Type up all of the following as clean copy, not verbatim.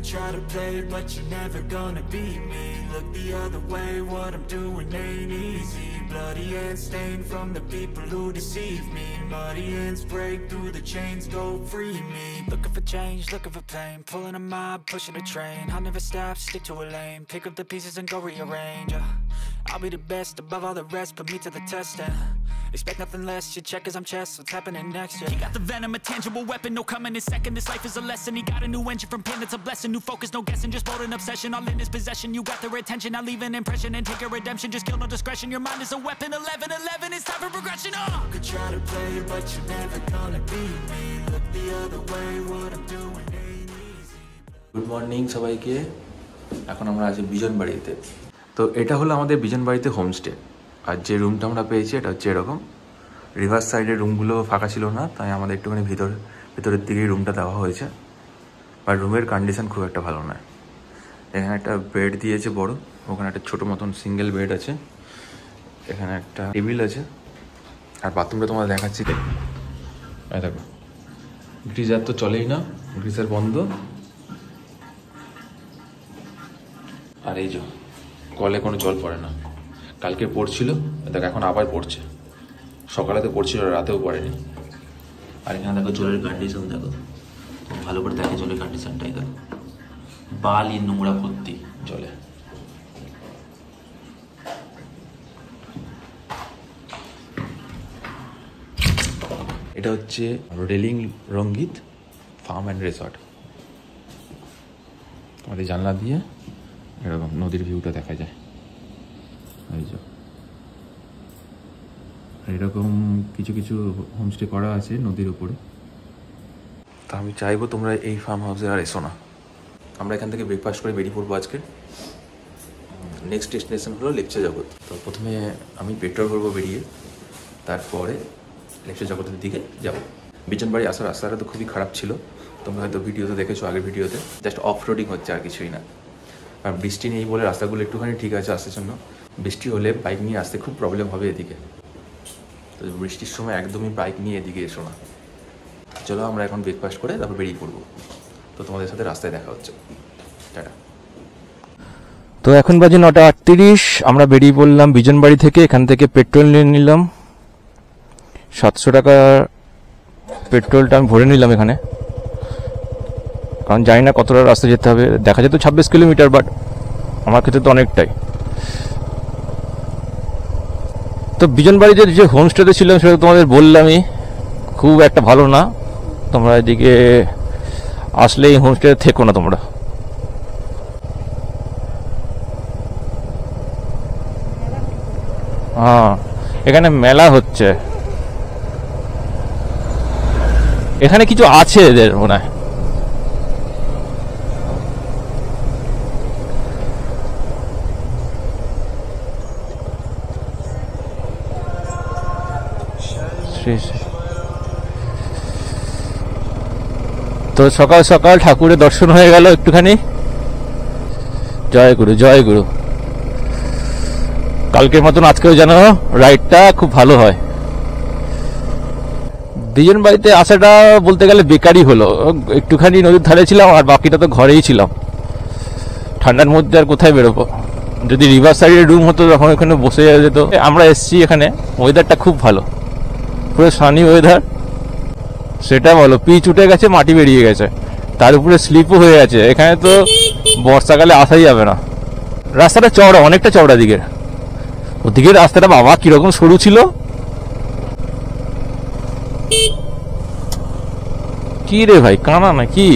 could try to play, but you're never gonna beat me. Look the other way, what I'm doing ain't easy. Bloody hands stained from the people who deceive me. Muddy hands break through the chains, go free me. Looking for change, looking for pain, pulling a mob, pushing a train. I'll never stop, stick to a lane, pick up the pieces and go rearrange. I'll be the best above all the rest, put me to the test and expect nothing less. You check as I'm chess, what's happening next? Yeah. He got the venom, a tangible weapon, no coming in second. This life is a lesson. He got a new engine from pain, it's a blessing. New focus, no guessing, just bold and obsession. All in his possession, you got their attention. I'll leave an impression and take your redemption. Just kill no discretion. Your mind is a weapon. 11-11, it's time for progression. You could try to play, but you're never gonna beat me. Look the other way, what I'm doing ain't easy. Good morning সবাইকে। এখন আমরা আছি বিজন বাড়িতে। তো এটা হলো আমাদের বিজন বাড়িতে হোমস্টে। আর যে রুমটা আমরা পেয়েছি এটা হচ্ছে এরকম। রিভার্স সাইডের রুমগুলো ফাঁকা ছিল না, তাই আমাদের একটুখানি ভিতরের দিকেই রুমটা দেওয়া হয়েছে। আর রুমের কন্ডিশন খুব একটা ভালো নয়। এখানে একটা বেড দিয়েছে বড়, ওখানে একটা ছোটো মতন সিঙ্গেল বেড আছে, এখানে একটা টেবিল আছে। আর বাথরুমটা তোমাদের দেখাচ্ছি। দেখো গ্রিজার তো চলেই না, গ্রিজার বন্ধ। আর এই যে কলে কোনো জল পড়ে না, কালকে পড়ছিল, দেখো এখন আবার পড়ছে। সকালে তো পড়ছিল, রাতেও পড়েনি। আর এখানে দেখো জলের কন্ডিশন দেখো, ভালো করে দেখে জলের কন্ডিশনটাই দেখো, বালি নোংরা ভর্তি জলে। এটা হচ্ছে railing Rangit farm and resort. আমাদের জানলা দিয়ে এরকম নদীর ভিউটা দেখা যায়। এই যে এরকম কিছু কিছু হোমস্টে করা আছে নদীর উপরে। তা আমি চাইবো তোমরা এই ফার্ম হাউসে আর এসো না। আমরা এখান থেকে ব্রেকফাস্ট করে বেরিয়ে পড়বো আজকে। নেক্সট ডেস্টিনেশন হলো লেকচার জগৎ। তো প্রথমে আমি পেট্রোল ভরবো বেরিয়ে, তারপরে লেকচার জগতের দিকে যাবো। বিজন বাড়ি আসার রাস্তাটা তো খুবই খারাপ ছিল, তোমরা হয়তো ভিডিওতে দেখেছো, আগের ভিডিওতে। জাস্ট অফ রোডিং হচ্ছে, আর কিছুই না। আর বৃষ্টি নেই বলে রাস্তাগুলো একটুখানি ঠিক আছে আসার জন্য। বৃষ্টি হলে বাইক নিয়ে আসতে খুব প্রবলেম হবে এদিকে। তো বৃষ্টির সময় একদমই বাইক নিয়ে এদিকে এসো না। চলো আমরা এখন ব্রেকফাস্ট করে তারপর বেরিয়ে পড়বো। তো তোমাদের সাথে রাস্তায় দেখা হচ্ছে। টাটা। তো এখন বাজে 9:38, আমরা বেরিয়ে পড়লাম বিজন বাড়ি থেকে। এখান থেকে পেট্রোল নিয়ে নিলাম, 700 টাকা পেট্রোলটা আমি ভরে নিলাম এখানে, কারণ জানি না কতটা রাস্তা যেতে হবে। দেখা যেত 26 কিলোমিটার, বাট আমার ক্ষেত্রে তো অনেকটাই। তো বিজন বাড়িতে যে হোমস্টেতে ছিলাম সেটা তোমাদের বললামই, খুব একটা ভালো না। তোমরা এদিকে আসলে এই হোমস্টেতে থেকো না তোমরা। হ্যাঁ, এখানে মেলা হচ্ছে, এখানে কিছু আছে এদের মনে হয়। তো সকাল সকাল ঠাকুরের দর্শন হয়ে গেল একটুখানি। জয় গুরু, জয় গুরু। কালকের মতন আজকেও যেন রাইডটা খুব ভালো হয়। বিজন বাড়িতে আসাটা বলতে গেলে বেকারই হলো। একটুখানি নদীর ধারে ছিলাম, আর বাকিটা তো ঘরেই ছিলাম। ঠান্ডার মধ্যে আর কোথায় বেরোবো? যদি রিভার সাইডের রুম হতো তখন ওখানে বসে যেত। আমরা এসছি এখানে, ওয়েদারটা খুব ভালো, পুরো সানি ওয়েদার। সেটা বলো, পিচ উঠে গেছে, মাটি বেরিয়ে গেছে, তার উপরে স্লিপও হয়ে গেছে। এখানে তো বর্ষাকালে আসাই যাবে না। রাস্তাটা চওড়া, অনেকটা চওড়া দিকের। ওদিকে রাস্তাটা বাবা কিরকম সরু ছিল। কি রে ভাই, কানা নাকি?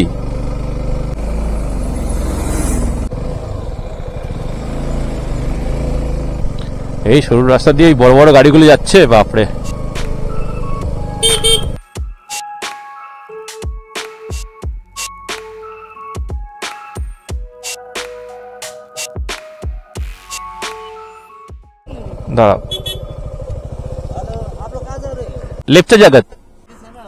এই সরু রাস্তা দিয়ে বড় বড় গাড়িগুলো যাচ্ছে, বাপরে। दाड़ा आप लोग कहाँ जा रहे हैं? लेक्चर जगत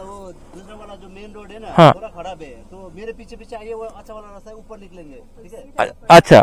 वो दूसरा वाला जो मेन रोड है ना, हाँ, थोड़ा खराब है, तो मेरे पीछे पीछे आइए, वो अच्छा वाला रास्ता है, ऊपर निकलेंगे, ठीक है? अच्छा।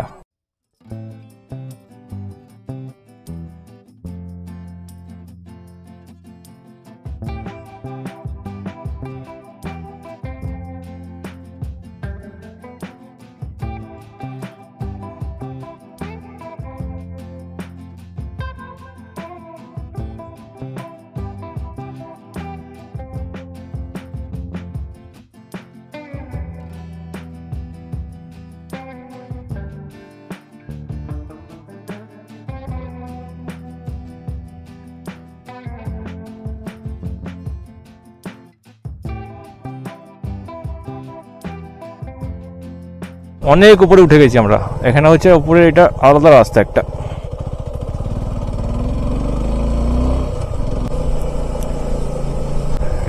অনেক উপরে উঠে গেছি আমরা। এখানে হচ্ছে উপরে এটা আলাদা রাস্তা একটা।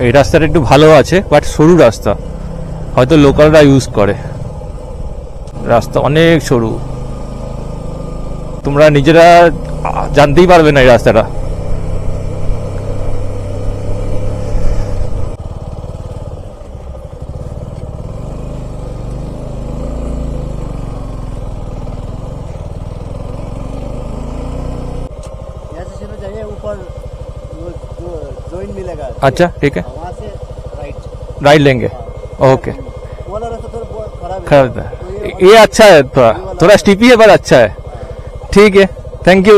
এই রাস্তাটা একটু ভালো আছে, বাট সরু রাস্তা, হয়তো লোকালরা ইউজ করে। রাস্তা অনেক সরু, তোমরা নিজেরা জানতেই পারবে না এই রাস্তাটা। अच्छा ठीक है, वहाँ से राइट लेंगे। ओके, वाला रास्ता थोड़ा खराब है। खैर ये अच्छा है, थोड़ा थोड़ा स्टीपी है पर अच्छा है। ठीक है, थैंक यू।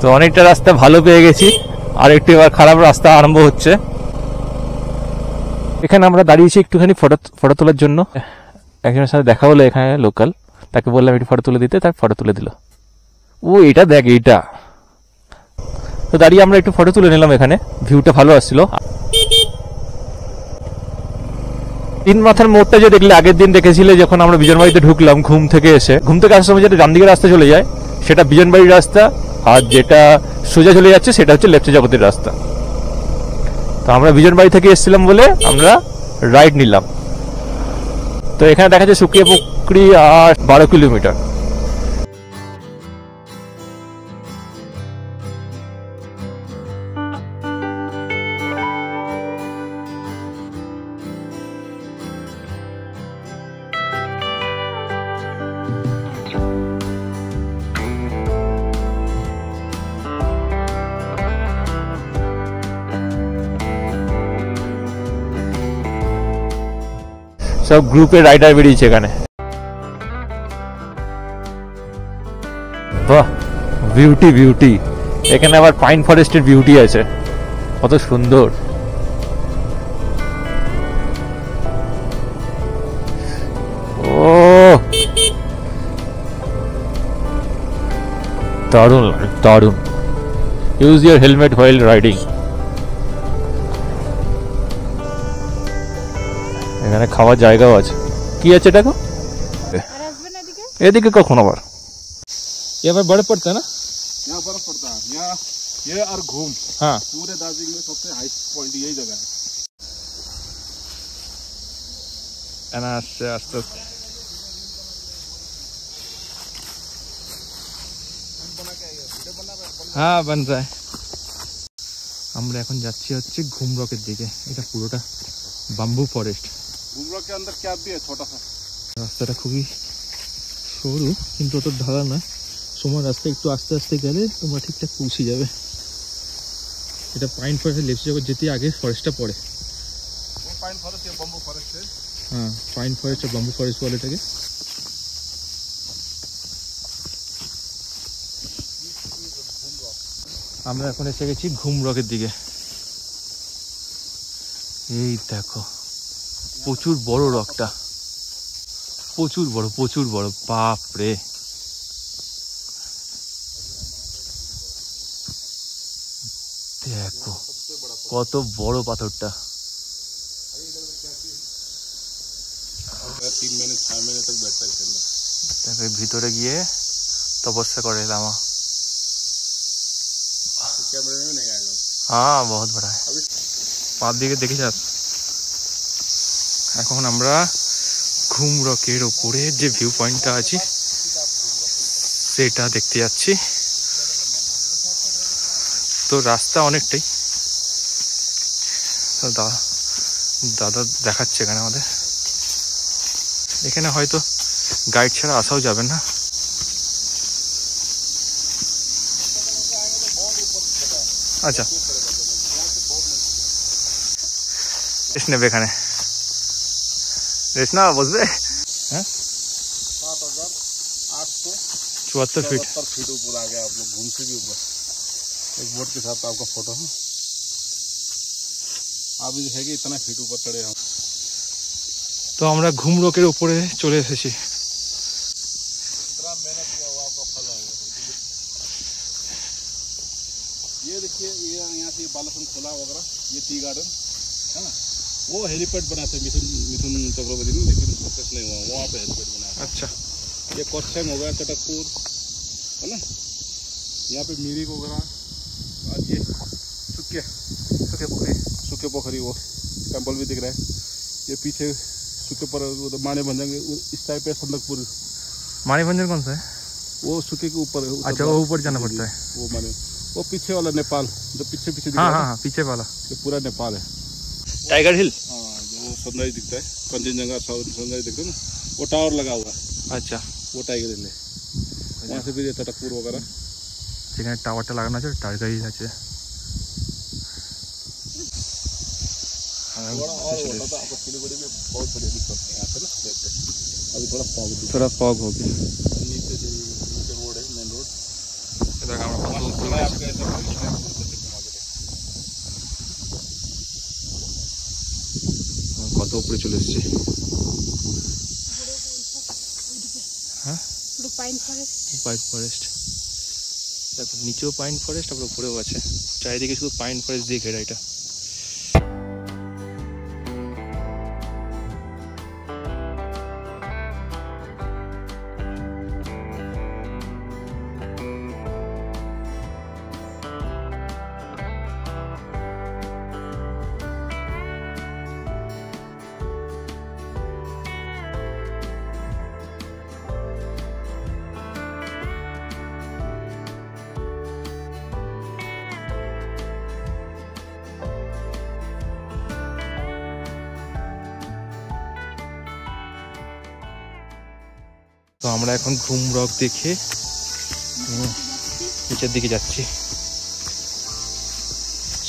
তো অনেকটা রাস্তা ভালো পেয়ে গেছি, আর একটু এবার খারাপ রাস্তা আরম্ভ হচ্ছে। এখানে আমরা দাঁড়িয়েছি একটুখানি ফটো তোলার জন্য। একজনের সাথে দেখা হলো এখানে লোকাল, তাকে বললাম একটু ফটো তুলে দিতে, তার ফটো তুলে দিল। ও এটা দেখ, এইটা তো দাঁড়িয়ে আমরা একটু ফটো তুলে নিলাম। এখানে ভিউটা ভালো আসছিল। তিন মাথার মোড়টা যে দেখলে আগের দিন দেখেছিলে যখন আমরা বিজনবাড়িতে ঢুকলাম, ঘুম থেকে আসার সময় যেটা ডান দিকে রাস্তা চলে যায় সেটা বিজনবাড়ির রাস্তা, আর যেটা সোজা চলে যাচ্ছে সেটা হচ্ছে লেফট জগতের রাস্তা। তো আমরা বিজনবাড়ি থেকে এসেছিলাম বলে আমরা রাইড নিলাম। তো এখানে দেখা যাচ্ছে শুকিয়ে পুকুরি আর 12 কিলোমিটার। সব গ্রুপের রাইডার বেরিয়েছে এখানে। বাহ, বিউটি বিউটি। এখানে আবার পাইন ফরেস্টের বিউটি আছে, কত সুন্দর। ও দারুণ দারুণ। Use your helmet while riding. এখানে খাওয়ার জায়গাও আছে। কি আছে এটা? এদিকে কখন আবার এবার बर्फ पड़ता है ना? यहाँ बर्फ पड़ता है, यहाँ ये और घूम। हाँ, पूरे दार्जिलिंग में सबसे हाईएस्ट पॉइंट यही जगह है। আস্তে আস্তে হ্যাঁ बन रहा है। আমরা এখন যাচ্ছি হচ্ছে ঘুম রকের দিকে। এটা পুরোটা বাম্বু ফরেস্ট। घूमरा के अंदर क्या भी है छोटा सा। রাস্তাটা খুবই সরু কিন্তু অত ঢালা না। সময় রাস্তা একটু আস্তে আস্তে গেলে তোমরা ঠিকঠাক পৌঁছে যাবে। এটা পাইন ফরেস্টের লেফট জগৎ যেতে আগে ফরেস্টটা পড়ে। वो पाइन फॉरेस्ट ये बम्बू फॉरेस्ट है। হ্যাঁ, পাইন ফরেস্ট আর বাম্বু ফরেস্ট বলে এটাকে। আমরা এখন এসে গেছি ঘুম রকের দিকে। এই দেখো, প্রচুর বড় রকটা, প্রচুর বড়। বাপ রে, দেখো কত বড় পাথরটা। 3 महीने 6 महीने तक बैठता है इसके अंदर। দেখো ভিতরে গিয়ে তপস্যা করে লামা। कैमरे में नहीं आएगा। হ্যাঁ, বহুত বড়। পাঁচ দিকে দেখে যাস। এখন আমরা ঘুম রকের ওপরে যে ভিউ পয়েন্টটা আছে সেটা দেখতে যাচ্ছি। তো রাস্তা অনেকটাই, দাদা দেখাচ্ছে এখানে আমাদের। এখানে হয়তো গাইড ছাড়া আসাও যাবে না। আচ্ছা, রেস্ট নেবে এখানে, রেস্ট না বসবে। হ্যাঁ, 7,874 ফিট। फीट ऊपर आ गया आप लोग, घूम से भी ऊपर। एक बोर्ड के साथ आपका फोटो है। आप भी है कि इतना फीट ऊपर चढ़े हम। তো আমরা ঘুম রকের উপরে চলে এসেছি। ये देखिए, ये यहाँ से बालासन खोला वगैरह, ये टी गार्डन है ना, वो हेलीपैड बना थे मिथुन चक्रवर्ती ने, लेकिन सक्सेस नहीं हुआ, वहाँ पे हेलीपैड बनाया। अच्छा, ये कोस्टैंग हो गया, चटकपुर है ना, यहाँ पे मिरिक वगैरह, आज ये सूखे पोखरी वो टेम्पल भी दिख रहा है। ये पीछे सूखे पर माने भंजन इस टाइप पे संदकपुर। माने भंजन कौन सा है? वो सूखे के ऊपर। अच्छा, वो ऊपर जाना पड़ता है। वो माने, वो पीछे वाला नेपाल, जो पीछे दिख हाँ रहा है, हाँ, पीछे वाला ये पूरा नेपाल है। टाइगर हिल। हाँ, जो सनराइज दिखता है, कंचनजंगा सनराइज दिखता है ना, वो टावर लगा हुआ है। अच्छा, वो टाइगर हिल है। वहाँ से भी चटकपुर वगैरह, সেখানে টাওয়ারটা লাগানো আছে, টাইগার হিল আছে। और होता था आपको सिलीगुड़ी में बहुत बढ़िया दिक्कत है यहाँ पे ना, अभी थोड़ा फॉग थोड़ा फॉग हो गया। नीचे रोड है, मेन रोड। কত উপরে চলে এসেছে। হ্যাঁ, পাইন ফরেস্ট দেখো, নিচেও পাইন ফরেস্ট, আবার উপরেও আছে, চারিদিকে শুধু পাইন ফরেস্ট দিয়ে ঘেরা এটা। তো আমরা এখন ঘুম রক দেখে নিচের দিকে যাচ্ছি।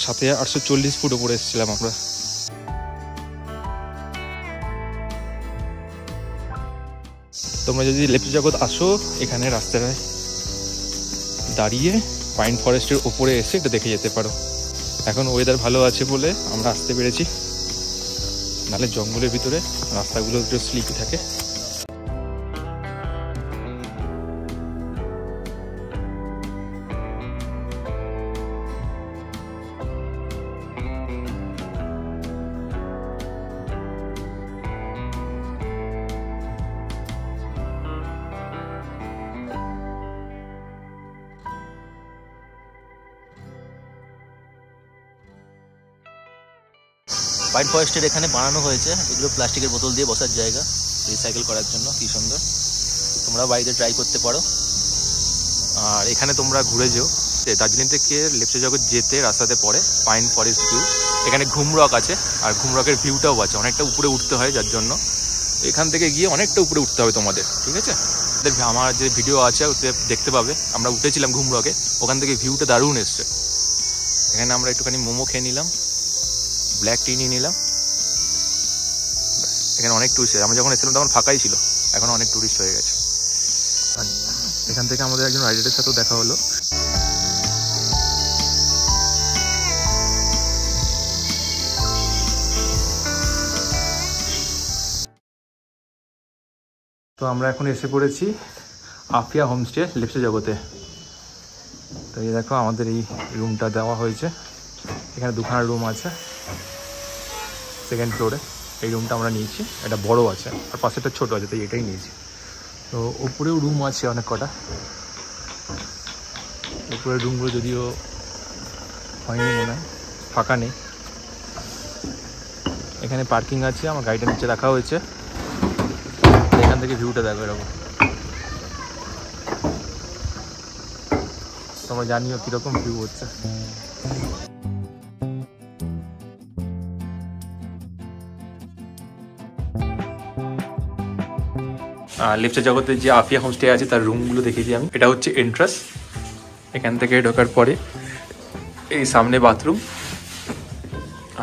7840 ফুট উপরে এসেছিলাম আমরা। তোমরা যদি লেপ্চা জগৎ আসো, এখানে রাস্তায় দাঁড়িয়ে পাইন ফরেস্টের উপরে এসে এটা দেখে যেতে পারো। এখন ওয়েদার ভালো আছে বলে আমরা আসতে পেরেছি, নাহলে জঙ্গলের ভিতরে রাস্তাগুলো একটু স্লিপি থাকে। পাইন ফরেস্টের এখানে বানানো হয়েছে এগুলো প্লাস্টিকের বোতল দিয়ে বসার জায়গা, রিসাইকেল করার জন্য। কি সুন্দর, তোমরা বাড়িতে ট্রাই করতে পারো। আর এখানে তোমরা ঘুরে যেও, দার্জিলিং থেকে লেপ্চা জগৎ যেতে রাস্তাতে পড়ে পাইন ফরেস্ট ভিউ। এখানে ঘুম রক আছে, আর ঘুম রকের ভিউটাও আছে, অনেকটা উপরে উঠতে হয়, যার জন্য এখান থেকে গিয়ে অনেকটা উপরে উঠতে হবে তোমাদের, ঠিক আছে? আমার যে ভিডিও আছে ওতে দেখতে পাবে, আমরা উঠেছিলাম ঘুম রকে, ওখান থেকে ভিউটা দারুণ এসছে। এখানে আমরা একটুখানি মোমো খেয়ে নিলাম, ব্ল্যাক টি নিয়ে নিলাম। এখানে অনেক টুরিস্ট, আমরা যখন এসেছিলাম তখন ফাঁকাই ছিল, এখন অনেক টুরিস্ট হয়ে গেছে। এখান থেকে আমাদের একজন রাইডারের সাথেও দেখা হলো। তো আমরা এখন এসে পড়েছি আফিয়া হোমস্টে লেপ্চা জগতে। তো এই দেখো আমাদের এই রুমটা দেওয়া হয়েছে, এখানে দুখানা রুম আছে সেকেন্ড ফ্লোরে। এই রুমটা আমরা নিয়েছি, এটা বড় আছে আর পাশেটা ছোট আছে, তাই এটাই নিয়েছি। তো উপরেও রুম আছে অনেক কটা, উপরের রুমগুলো যদিও হয়নি মনে হয়, ফাঁকা নেই। এখানে পার্কিং আছে, আমার গাড়িটা নিচে রাখা হয়েছে। এখান থেকে ভিউটা দেখো এরকম, তোমরা জানিও কীরকম ভিউ হচ্ছে। লেপ্চা জগতের যে আফিয়া হোমস্টে আছে তার রুমগুলো দেখেছি আমি। এটা হচ্ছে এন্ট্রান্স, এখান থেকে ঢোকার পরে এই সামনে বাথরুম,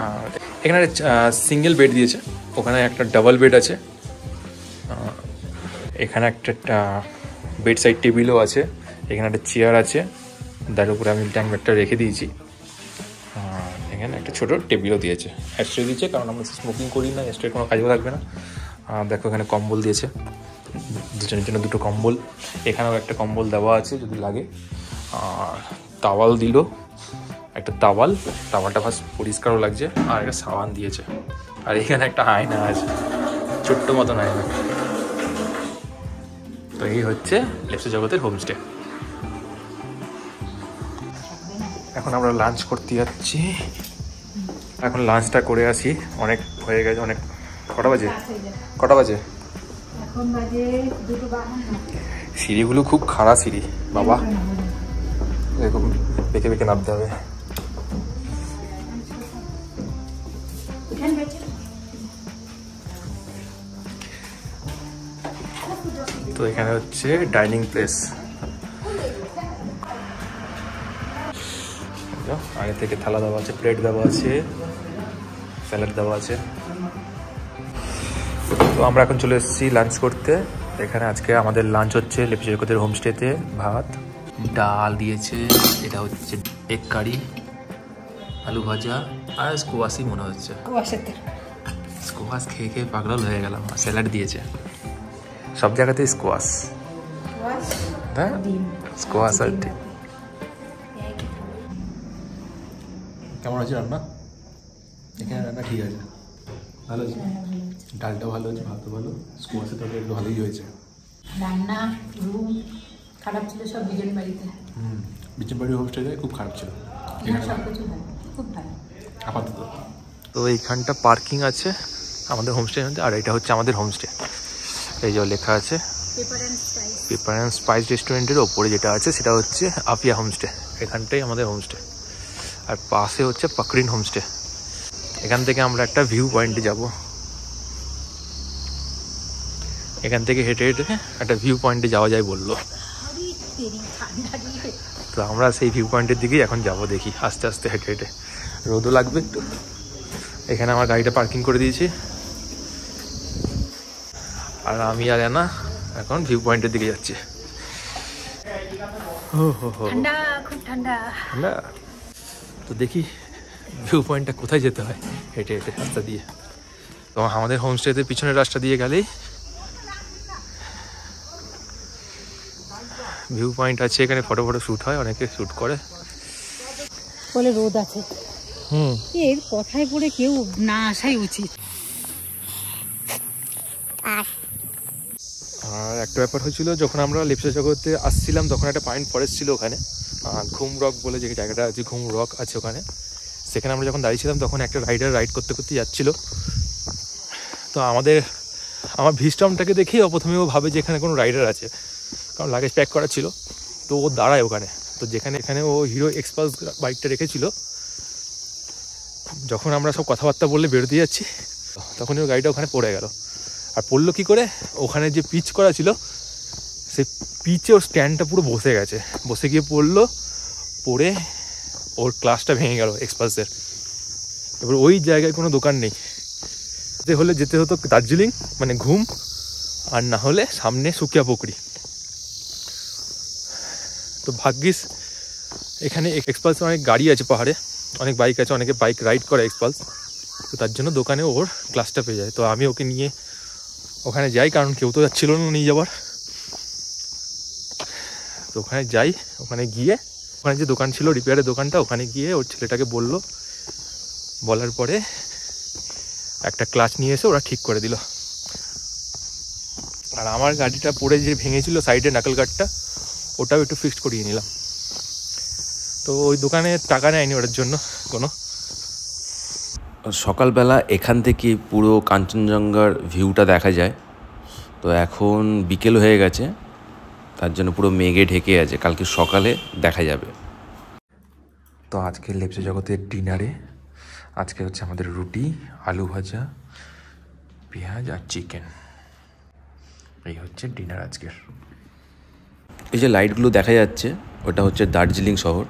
আর এখানে সিঙ্গেল বেড দিয়েছে, ওখানে একটা ডাবল বেড আছে, এখানে একটা বেড সাইড টেবিলও আছে, এখানে একটা চেয়ার আছে, তার উপরে আমি ট্যাঙ্ক ব্যাগটা রেখে দিয়েছি। এখানে একটা ছোটো টেবিলও দিয়েছে, অ্যাস্ট্রে দিয়েছে, কারণ আমরা স্মোকিং করি না, অ্যাস্ট্রের কোনো কাজও লাগবে না। দেখো এখানে কম্বল দিয়েছে, দুজনের জন্য দুটো কম্বল, এখানেও একটা কম্বল দেওয়া আছে যদি লাগে। আর তাওয়াল দিল, একটা তাওয়ালটা ফার্স্ট পরিষ্কারও লাগছে, আর একটা সাবান দিয়েছে, আর এখানে একটা আয়না আছে, ছোট্ট মতন আয়না। তো এই হচ্ছে লেপচা জগতের হোমস্টে। এখন আমরা লাঞ্চ করতে যাচ্ছি। এখন লাঞ্চটা করে আসি, অনেক হয়ে গেছে। অনেক কটা বাজে? এখন বাজে 2:52। সিঁড়িগুলো খুব খাড়া সিঁড়ি বাবা, এরকম বেঁকে বেঁকে নামতে হবে। তো এখানে হচ্ছে ডাইনিং প্লেস, আগে থেকে থালা দেওয়া আছে, প্লেট দেওয়া আছে, স্যালাড দেওয়া আছে। তো আমরা এখন চলে এসেছি লাঞ্চ করতে। এখানে আজকে আমাদের লাঞ্চ হচ্ছে লেপচা জগতের হোমস্টেতে। ভাত, ডাল দিয়েছে, এটা হচ্ছে এগ কারি, আলু ভাজা আর স্কোয়াশই মনে হচ্ছে। স্কোয়াশ খেয়ে খেয়ে পাগল হয়ে গেলাম। স্যালাড দিয়েছে, সব জায়গাতেই স্কোয়াশ। হ্যাঁ, স্কোয়াশ আর ঠিক। কেমন আছে রান্না? এখানে রান্না ঠিক আছে, ভালো আছে, ডালটা ভালো আছে, ভাতও ভালো, স্কোয়াশের তরকারি একটু ভালোই হয়েছে। রান্না রুম খারাপ ছিল সব বিজন বাড়িতে। বিজন বাড়ির হোমস্টেটা খুব খারাপ ছিল, সব কিছু ভালো, খুব ভালো আপাতত। তো এইখানটা পার্কিং আছে আমাদের হোমস্টের মধ্যে, আর এটা হচ্ছে আমাদের হোমস্টে। এই যে লেখা আছে পেপার অ্যান্ড স্পাইস রেস্টুরেন্টের ওপরে যেটা আছে সেটা হচ্ছে আপিয়া হোমস্টে। এখানটাই আমাদের হোমস্টে, আর পাশে হচ্ছে পাকরিন হোমস্টে। এখান থেকে আমরা একটা ভিউ পয়েন্টে যাব। এখান থেকে হেঁটে হেঁটে একটা ভিউ পয়েন্টে যাওয়া যায় বললো। তো আমরা সেই ভিউ পয়েন্টের দিকেই এখন যাব, দেখি আস্তে আস্তে হেঁটে হেঁটে। রোদও লাগবে একটু। এখানে আমার গাড়িটা পার্কিং করে দিয়েছি, আর আমি আর এনা এখন ভিউ পয়েন্টের দিকে যাচ্ছি। ঠান্ডা, খুব ঠান্ডা। তো দেখি ভিউ পয়েন্টটা কোথায় যেতে হয়, হেঁটে হেঁটে রাস্তা দিয়ে। তো আমাদের হোমস্টেতে পিছনের রাস্তা দিয়ে গেলেই ভিউ পয়েন্ট আছে। এখানে ফটো শ্যুট হয়, অনেকে শ্যুট করে বলে রোদ আছে। এর কথায় পড়ে কেউ না আসাই উচিত। আর একটা ব্যাপার হয়েছিল, যখন আমরা লেপচা জগতে আসছিলাম তখন একটা পাইন ফরেস্ট ছিল ওখানে, ঘুম রক বলে যে জায়গাটা আছে, ঘুম রক আছে ওখানে। সেখানে আমরা যখন দাঁড়িয়েছিলাম তখন একটা রাইডার রাইড করতে করতে যাচ্ছিল। তো আমার ভিস্টমটাকে দেখেই প্রথমে ও ভাবে যে এখানে কোনো রাইডার আছে, কারণ লাগেজ প্যাক করা ছিল। তো ও দাঁড়ায় ওখানে। তো এখানে ও হিরো এক্সপালস বাইকটা রেখেছিল। যখন আমরা সব কথাবার্তা বললে বেরোতে যাচ্ছি, তখনই ও গাড়িটা ওখানে পড়ে গেল। আর পড়লো কী করে, ওখানে যে পিচ করা ছিল সেই পিচে ওর স্ট্যান্ডটা পুরো বসে গেছে, বসে গিয়ে পড়ে ওর ক্লাসটা ভেঙে গেল এক্সপালসের। এবার ওই জায়গায় কোনো দোকান নেই, যেতে হতো দার্জিলিং মানে ঘুম, আর না হলে সামনে সুকিয়া পুকুরি। তো ভাগ্যিস এখানে এক্সপালস অনেক গাড়ি আছে, পাহাড়ে অনেক বাইক আছে, অনেকে বাইক রাইড করে এক্সপালস। তো তার জন্য দোকানে ওর ক্লাসটা পেয়ে যায়। তো আমি ওকে নিয়ে ওখানে যাই, কারণ কেউ তো যাচ্ছিল না নিয়ে যাবার। তো ওখানে যাই, ওখানে গিয়ে ওখানে যে দোকান ছিল রিপেয়ারের দোকানটা, ওখানে গিয়ে ওর ছেলেটাকে বলার পরে একটা ক্লাচ নিয়ে এসে ওরা ঠিক করে দিল। আর আমার গাড়িটা পড়ে যে ভেঙেছিল সাইডে নাকল গার্ডটা, ওটাও একটু ফিক্সড করিয়ে নিলাম। তো ওই দোকানে টাকা নেয়নি ওটার জন্য কোনো। সকালবেলা এখান থেকে পুরো কাঞ্চনজঙ্ঘার ভিউটা দেখা যায়। তো এখন বিকেল হয়ে গেছে, তার জন্য পুরো মেঘে ঢেকে আছে, কালকে সকালে দেখা যাবে। তো আজকে লেপচা জগতের ডিনারে আজকে হচ্ছে আমাদের রুটি, আলু ভাজা, পেঁয়াজ আর চিকেন। এই হচ্ছে ডিনার আজকের। এই যে লাইটগুলো দেখা যাচ্ছে ওটা হচ্ছে দার্জিলিং শহর,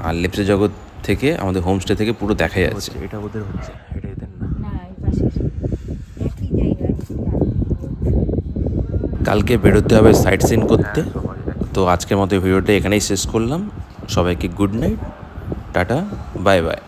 আর লেপচা জগৎ থেকে আমাদের হোমস্টে থেকে পুরো দেখা যাচ্ছে। এটা ওদের হচ্ছে, এটা এদের না। কালকে বেরোতে হবে সাইট সিন করতে। তো আজকের মতো ভিডিওটা এখানেই শেষ করলাম। সবাইকে good night, tata, bye bye.